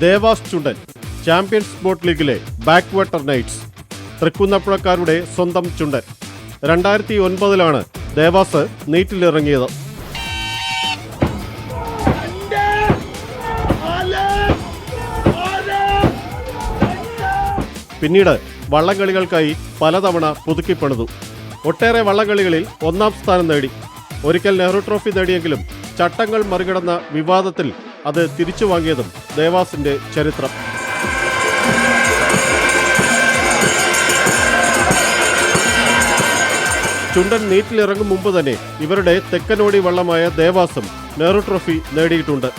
ദേവാസ് ചുണ്ടൻ champions boat ലീഗിലെ ബാക്ക്വാട്ടർ nights, തൃക്കുന്നപ്പുഴക്കാരുടെ സ്വന്തം ചുണ്ടൻ. 2009 ദേവാസ് നീറ്റിലിറങ്ങിയത്. പിന്നീട് വള്ളംകളികൾക്കായി പലതവണ പുതുക്കിപ്പണിതു. ഒട്ടേറെ വള്ളംകളികളിൽ 1ാം സ്ഥാനം നേടി. ഒരിക്കൽ നെഹ്റു ട്രോഫി നേടിയെങ്കിലും ചട്ടങ്ങൾ മറികടന്ന വിവാദത്തിൽ അത് തിരിച്ചു വാങ്ങിയതും ദേവാസിന്റെ ചരിത്രം. ചുണ്ടൻ നീറ്റിലിറങ്ങും മുമ്പ് തന്നെ ഇവരുടെ തെക്കനോടി വള്ളമായ ദേവാസും നെഹ്റു ട്രോഫി നേടിയിട്ടുണ്ട്.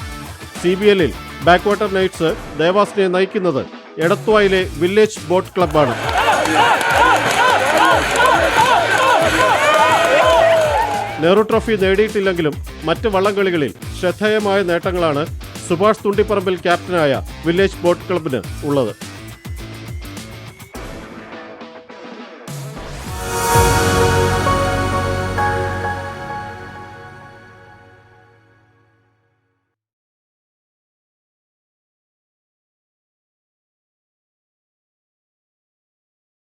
CBLൽ ബാക്ക്വാട്ടർ നൈറ്റ്സ് ദേവാസിനെ നയിക്കുന്നത് എടത്വായിലെ വില്ലേജ് ബോട്ട് ക്ലബ്ബാണ്. നെഹ്റു ട്രോഫി നേടിയിട്ടില്ലെങ്കിലും മറ്റ് വള്ളംകളികളിൽ ശ്രദ്ധേയമായ നേട്ടങ്ങളാണ് സുഭാഷ് തുണ്ടിപ്പറമ്പിൽ ക്യാപ്റ്റനായ വില്ലേജ് ബോട്ട് ക്ലബിന് ഉള്ളത്.